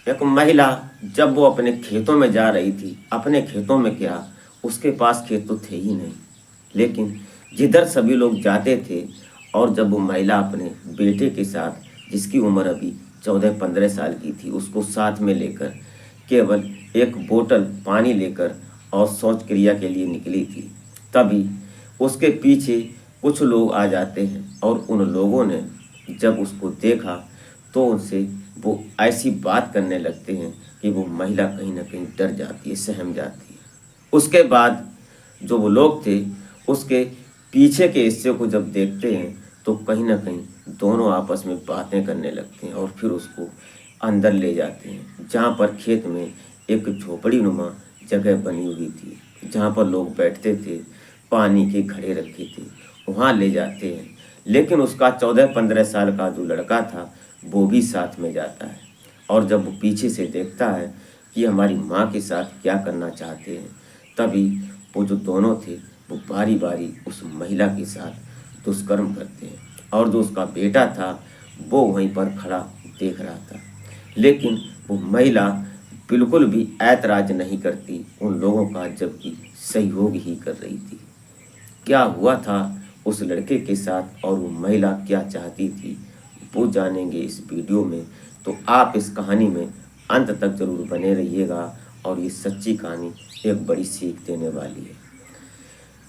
एक महिला जब वो अपने खेतों में जा रही थी, अपने खेतों में क्या, उसके पास खेत तो थे ही नहीं, लेकिन जिधर सभी लोग जाते थे और जब वो महिला अपने बेटे के साथ, जिसकी उम्र अभी 14-15 साल की थी, उसको साथ में लेकर केवल एक बोतल पानी लेकर और शौच क्रिया के लिए निकली थी, तभी उसके पीछे कुछ लोग आ जाते हैं और उन लोगों ने जब उसको देखा तो उनसे वो ऐसी बात करने लगते हैं कि वो महिला कहीं ना कहीं डर जाती है, सहम जाती है। उसके बाद जो वो लोग थे, उसके पीछे के हिस्से को जब देखते हैं तो कहीं ना कहीं दोनों आपस में बातें करने लगते हैं और फिर उसको अंदर ले जाते हैं, जहाँ पर खेत में एक झोपड़ी नुमा जगह बनी हुई थी, जहाँ पर लोग बैठते थे, पानी के घड़े रखे थे, वहाँ ले जाते हैं। लेकिन उसका 14-15 साल का जो लड़का था वो भी साथ में जाता है, और जब वो पीछे से देखता है कि हमारी माँ के साथ क्या करना चाहते हैं, तभी वो जो दोनों थे वो बारी बारी उस महिला के साथ दुष्कर्म करते हैं। और जो उसका बेटा था वो वहीं पर खड़ा देख रहा था, लेकिन वो महिला बिल्कुल भी ऐतराज नहीं करती उन लोगों का, जबकि सहयोग ही कर रही थी। क्या हुआ था उस लड़के के साथ और वो महिला क्या चाहती थी, वो जानेंगे इस वीडियो में। तो आप इस कहानी में अंत तक जरूर बने रहिएगा, और ये सच्ची कहानी एक बड़ी सीख देने वाली है।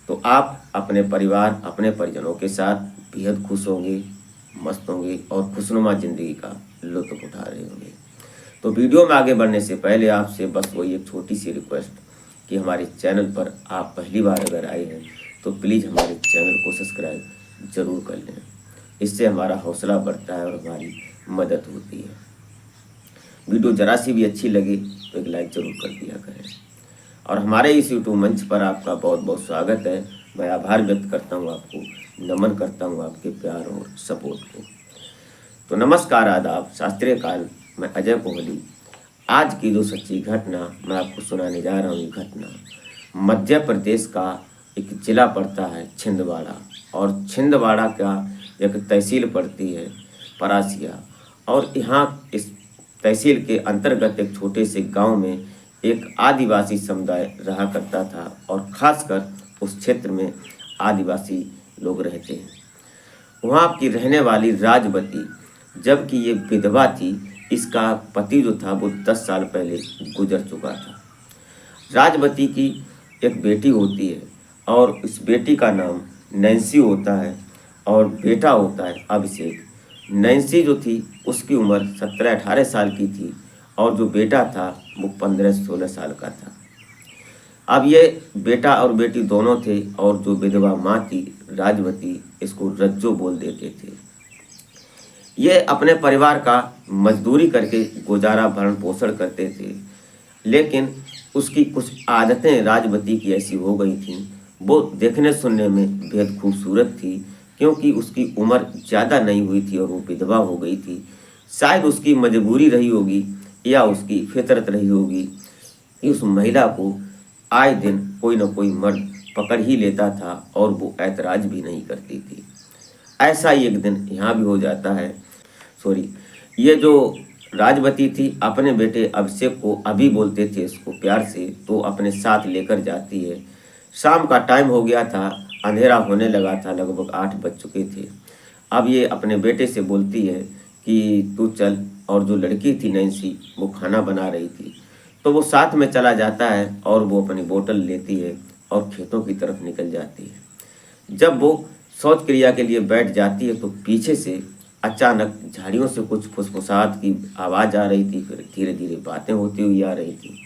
तो आप अपने परिवार, अपने परिजनों के साथ बेहद खुश होंगे, मस्त होंगे और खुशनुमा ज़िंदगी का लुत्फ़ उठा रहे होंगे। तो वीडियो में आगे बढ़ने से पहले आपसे बस वही एक छोटी सी रिक्वेस्ट कि हमारे चैनल पर आप पहली बार अगर आए हैं तो प्लीज़ हमारे चैनल को सब्सक्राइब ज़रूर कर लें। इससे हमारा हौसला बढ़ता है और हमारी मदद होती है। वीडियो ज़रा सी भी अच्छी लगे तो एक लाइक ज़रूर कर दिया करें। और हमारे इस यूट्यूब मंच पर आपका बहुत बहुत स्वागत है। मैं आभार व्यक्त करता हूँ, आपको नमन करता हूँ आपके प्यार और सपोर्ट को। तो नमस्कार, आदाब, शास्त्रीय काल, मैं अजय कोहली। आज की जो सच्ची घटना मैं आपको सुनाने जा रहा हूँ, ये घटना मध्य प्रदेश का एक जिला पड़ता है छिंदवाड़ा, और छिंदवाड़ा का एक तहसील पड़ती है परासिया। और यहाँ इस तहसील के अंतर्गत एक छोटे से गांव में एक आदिवासी समुदाय रहा करता था, और ख़ासकर उस क्षेत्र में आदिवासी लोग रहते हैं। वहाँ की रहने वाली राजवती, जबकि ये विधवा थी, इसका पति जो था वो 10 साल पहले गुजर चुका था। राजवती की एक बेटी होती है, और इस बेटी का नाम नैन्सी होता है और बेटा होता है अभिषेक। नैन्सी जो थी उसकी उम्र 17-18 साल की थी, और जो बेटा था वो 15-16 साल का था। अब ये बेटा और बेटी दोनों थे, और जो विधवा माँ थी राजवती, इसको रज्जो बोल देते थे। ये अपने परिवार का मजदूरी करके गुजारा भरण पोषण करते थे, लेकिन उसकी कुछ आदतें राजवती की ऐसी हो गई थीं। वो देखने सुनने में बेहद खूबसूरत थी, क्योंकि उसकी उम्र ज़्यादा नहीं हुई थी और वो विधवा हो गई थी। शायद उसकी मजबूरी रही होगी या उसकी फितरत रही होगी कि उस महिला को आए दिन कोई न कोई मर्द पकड़ ही लेता था, और वो ऐतराज भी नहीं करती थी। ऐसा ही एक दिन यहाँ भी हो जाता है। ये जो राजवती थी अपने बेटे अभिषेक को, अभी बोलते थे इसको प्यार से, तो अपने साथ लेकर जाती है। शाम का टाइम हो गया था, अंधेरा होने लगा था, लगभग 8 बज चुके थे। अब ये अपने बेटे से बोलती है कि तू चल, और जो लड़की थी नैन्सी वो खाना बना रही थी, तो वो साथ में चला जाता है और वो अपनी बोतल लेती है और खेतों की तरफ निकल जाती है। जब वो शौच क्रिया के लिए बैठ जाती है तो पीछे से अचानक झाड़ियों से कुछ फुसफुसाहट की आवाज़ आ रही थी, फिर धीरे धीरे बातें होती हुई आ रही थी।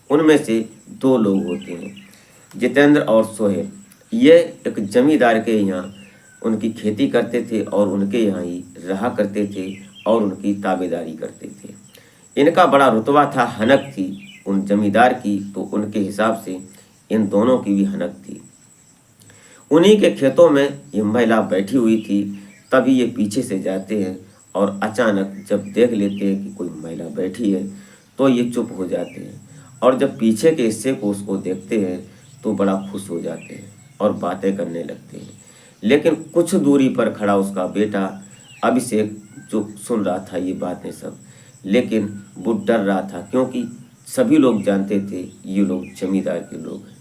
उनमें से 2 लोग होते हैं, जितेंद्र और सोहेल। ये एक जमींदार के यहाँ उनकी खेती करते थे और उनके यहाँ ही रहा करते थे और उनकी ताबेदारी करते थे। इनका बड़ा रुतबा था, हनक थी उन जमींदार की, तो उनके हिसाब से इन दोनों की भी हनक थी। उन्हीं के खेतों में ये महिला बैठी हुई थी। तभी ये पीछे से जाते हैं और अचानक जब देख लेते हैं कि कोई महिला बैठी है तो ये चुप हो जाते हैं, और जब पीछे के हिस्से को उसको देखते हैं तो बड़ा खुश हो जाते हैं और बातें करने लगते हैं। लेकिन कुछ दूरी पर खड़ा उसका बेटा अभिषेक जो सुन रहा था ये बातें सब, लेकिन वो डर रहा था क्योंकि सभी लोग जानते थे ये लोग जमींदार के लोग हैं,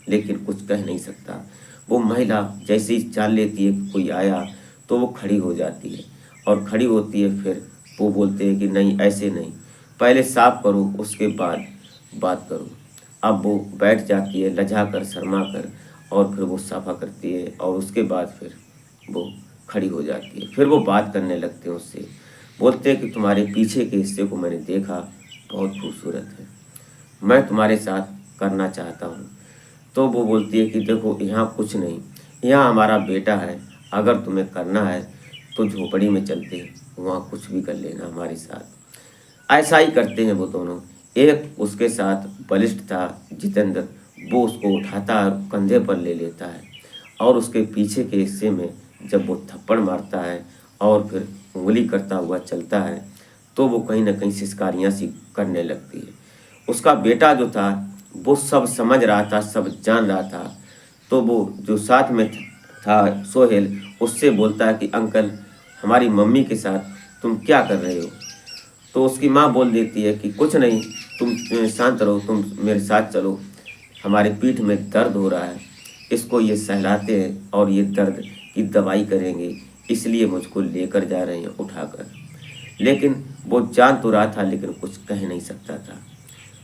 लेकिन कुछ कह नहीं सकता। वो महिला जैसे ही जान लेती है कि कोई आया तो वो खड़ी हो जाती है, और खड़ी होती है। फिर वो बोलते हैं कि नहीं, ऐसे नहीं, पहले साफ करो उसके बाद बात करो। अब वो बैठ जाती है लजा कर, शर्मा कर, और फिर वो साफा करती है, और उसके बाद फिर वो खड़ी हो जाती है। फिर वो बात करने लगते हैं उससे, बोलते हैं कि तुम्हारे पीछे के हिस्से को मैंने देखा, बहुत खूबसूरत है, मैं तुम्हारे साथ करना चाहता हूँ। तो वो बोलती है कि देखो यहाँ कुछ नहीं, यहाँ हमारा बेटा है, अगर तुम्हें करना है तो झोपड़ी में चलते हैं, वहाँ कुछ भी कर लेना हमारे साथ। ऐसा ही करते हैं वो दोनों। एक उसके साथ बलिष्ठ था जितेंद्र, वो उसको उठाता है, कंधे पर ले लेता है, और उसके पीछे के हिस्से में जब वो थप्पड़ मारता है और फिर उंगली करता हुआ चलता है, तो वो कहीं ना कहीं सिसकारियाँ सी करने लगती है। उसका बेटा जो था वो सब समझ रहा था, सब जान रहा था। तो वो जो साथ में था सोहेल, उससे बोलता है कि अंकल, हमारी मम्मी के साथ तुम क्या कर रहे हो? तो उसकी माँ बोल देती है कि कुछ नहीं, तुम शांत रहो, तुम मेरे साथ चलो, हमारे पीठ में दर्द हो रहा है, इसको ये सहलाते हैं और ये दर्द की दवाई करेंगे, इसलिए मुझको लेकर जा रहे हैं उठाकर। लेकिन वो जान तो रहा था लेकिन कुछ कह नहीं सकता था।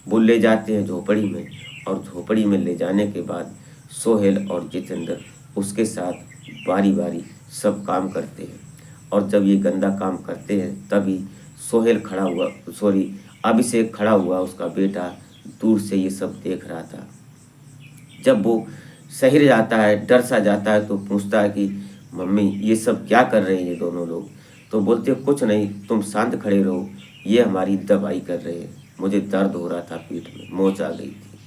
वो ले जाते हैं झोपड़ी में, और झोपड़ी में ले जाने के बाद सोहेल और जितेंद्र उसके साथ बारी बारी सब काम करते हैं। और जब ये गंदा काम करते हैं तभी सोहेल खड़ा हुआ, सॉरी, अभिषेक खड़ा हुआ, उसका बेटा दूर से ये सब देख रहा था। जब वो शहर जाता है, डर सा जाता है, तो पूछता है कि मम्मी ये सब क्या कर रहे हैं ये दोनों लोग? तो बोलते हैं कुछ नहीं, तुम शांत खड़े रहो, ये हमारी दवाई कर रहे हैं, मुझे दर्द हो रहा था, पीठ में मोच आ गई थी।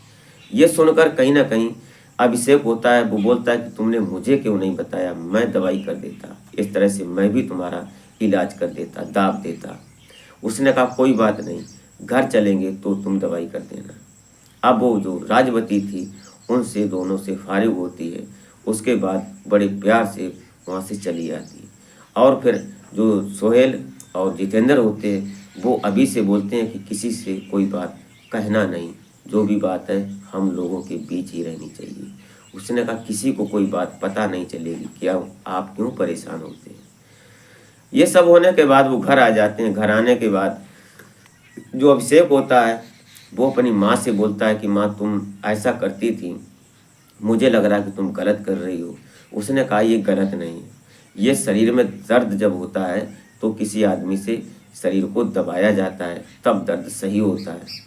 ये सुनकर कहीं ना कहीं अभिषेक होता है, वो बोलता है कि तुमने मुझे क्यों नहीं बताया, मैं दवाई कर देता, इस तरह से मैं भी तुम्हारा इलाज कर देता, दाब देता। उसने कहा कोई बात नहीं, घर चलेंगे तो तुम दवाई कर देना। अब वो जो राजवती थी उनसे दोनों से फारिग होती है, उसके बाद बड़े प्यार से वहाँ से चली आती है। और फिर जो सोहेल और जितेंद्र होते हैं वो अभी से बोलते हैं कि किसी से कोई बात कहना नहीं, जो भी बात है हम लोगों के बीच ही रहनी चाहिए। उसने कहा किसी को कोई बात पता नहीं चलेगी, क्या आप क्यों परेशान होते हैं? ये सब होने के बाद वो घर आ जाते हैं। घर आने के बाद जो अभिषेक होता है वो अपनी माँ से बोलता है कि माँ, तुम ऐसा करती थी, मुझे लग रहा है कि तुम गलत कर रही हो। उसने कहा ये गलत नहीं है, ये शरीर में दर्द जब होता है तो किसी आदमी से शरीर को दबाया जाता है, तब दर्द सही होता है।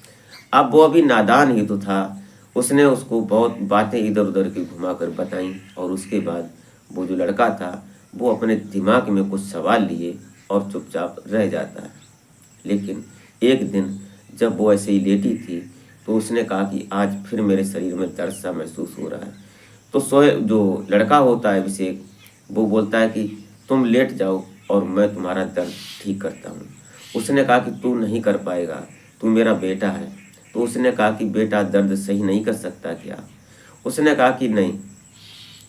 अब वो अभी नादान ही तो था, उसने उसको बहुत बातें इधर उधर की घुमा कर बताई, और उसके बाद वो जो लड़का था वो अपने दिमाग में कुछ सवाल लिए और चुपचाप रह जाता है। लेकिन एक दिन जब वो ऐसे ही लेटी थी तो उसने कहा कि आज फिर मेरे शरीर में दर्द सा महसूस हो रहा है। तो सोए जो लड़का होता है अभिषेक, वो बोलता है कि तुम लेट जाओ और मैं तुम्हारा दर्द ठीक करता हूँ। उसने कहा कि तू नहीं कर पाएगा, तू मेरा बेटा है। तो उसने कहा कि बेटा दर्द सही नहीं कर सकता क्या? उसने कहा कि नहीं,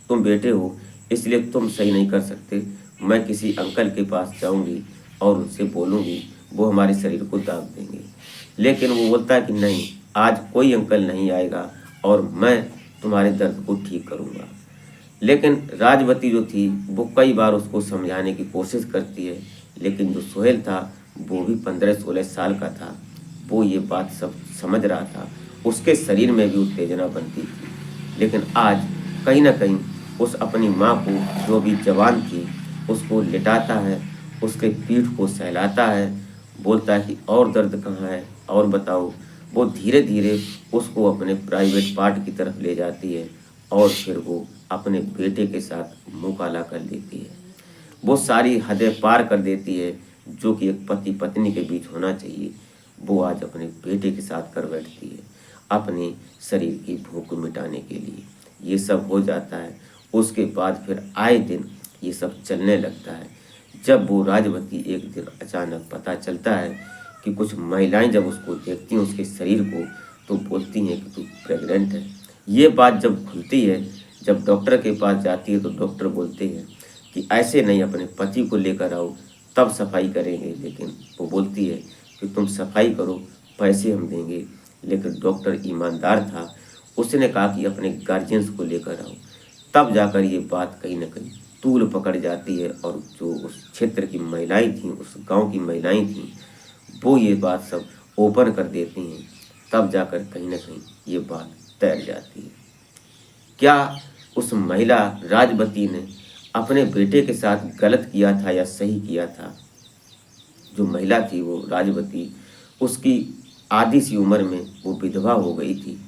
तुम बेटे हो इसलिए तुम सही नहीं कर सकते, मैं किसी अंकल के पास जाऊंगी और उनसे बोलूंगी, वो हमारे शरीर को दाब देंगे। लेकिन वो बोलता है कि नहीं, आज कोई अंकल नहीं आएगा और मैं तुम्हारे दर्द को ठीक करूंगा। लेकिन राजवती जो थी वो कई बार उसको समझाने की कोशिश करती है, लेकिन जो सोहेल था वो भी 15-16 साल का था, वो ये बात सब समझ रहा था, उसके शरीर में भी उत्तेजना बनती थी। लेकिन आज कहीं ना कहीं उस अपनी माँ को, जो भी जवान थी, उसको लिटाता है, उसके पीठ को सहलाता है, बोलता है कि और दर्द कहाँ है और बताओ। वो धीरे धीरे उसको अपने प्राइवेट पार्ट की तरफ ले जाती है, और फिर वो अपने बेटे के साथ मुँह काला कर लेती है। वो सारी हदें पार कर देती है जो कि एक पति पत्नी के बीच होना चाहिए, वो आज अपने बेटे के साथ कर बैठती है, अपने शरीर की भूख मिटाने के लिए। ये सब हो जाता है। उसके बाद फिर आए दिन ये सब चलने लगता है। जब वो राजवती एक दिन अचानक पता चलता है कि कुछ महिलाएं जब उसको देखती हैं उसके शरीर को, तो बोलती हैं कि तू प्रेग्नेंट है। ये बात जब खुलती है, जब डॉक्टर के पास जाती है, तो डॉक्टर बोलते हैं कि ऐसे नहीं, अपने पति को लेकर आओ तब सफाई करेंगे। लेकिन वो बोलती है कि तुम सफाई करो, पैसे हम देंगे। लेकिन डॉक्टर ईमानदार था, उसने कहा कि अपने गार्जियंस को लेकर आओ। तब जाकर ये बात कहीं ना कहीं तूल पकड़ जाती है और जो उस क्षेत्र की महिलाएं थीं, उस गांव की महिलाएं थीं, वो ये बात सब ओपन कर देती हैं। तब जाकर कहीं ना कहीं ये बात तैर जाती है। क्या उस महिला राजवती ने अपने बेटे के साथ गलत किया था या सही किया था? जो महिला थी वो राजवती, उसकी आधी सी उम्र में वो विधवा हो गई थी।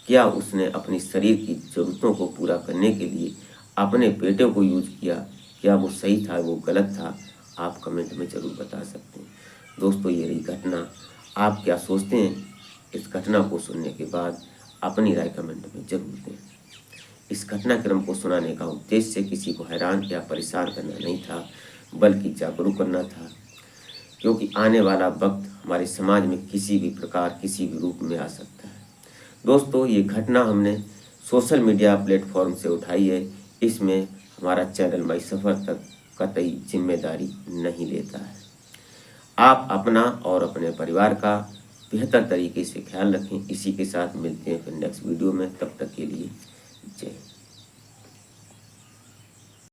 क्या उसने अपनी शरीर की जरूरतों को पूरा करने के लिए अपने बेटे को यूज किया? क्या वो सही था, वो गलत था? आप कमेंट में ज़रूर बता सकते हैं। दोस्तों, ये रही घटना। आप क्या सोचते हैं? इस घटना को सुनने के बाद अपनी राय कमेंट में जरूर दें। इस घटनाक्रम को सुनाने का उद्देश्य किसी को हैरान या परेशान करना नहीं था, बल्कि जागरूक करना था। क्योंकि आने वाला वक्त हमारे समाज में किसी भी प्रकार, किसी भी रूप में आ सकता है। दोस्तों, ये घटना हमने सोशल मीडिया प्लेटफॉर्म से उठाई है। इसमें हमारा चैनल माई सफ़र तक कतई जिम्मेदारी नहीं लेता है। आप अपना और अपने परिवार का बेहतर तरीके से ख्याल रखें। इसी के साथ मिलते हैं फिर नेक्स्ट वीडियो में। तब तक के लिए जय हिंद।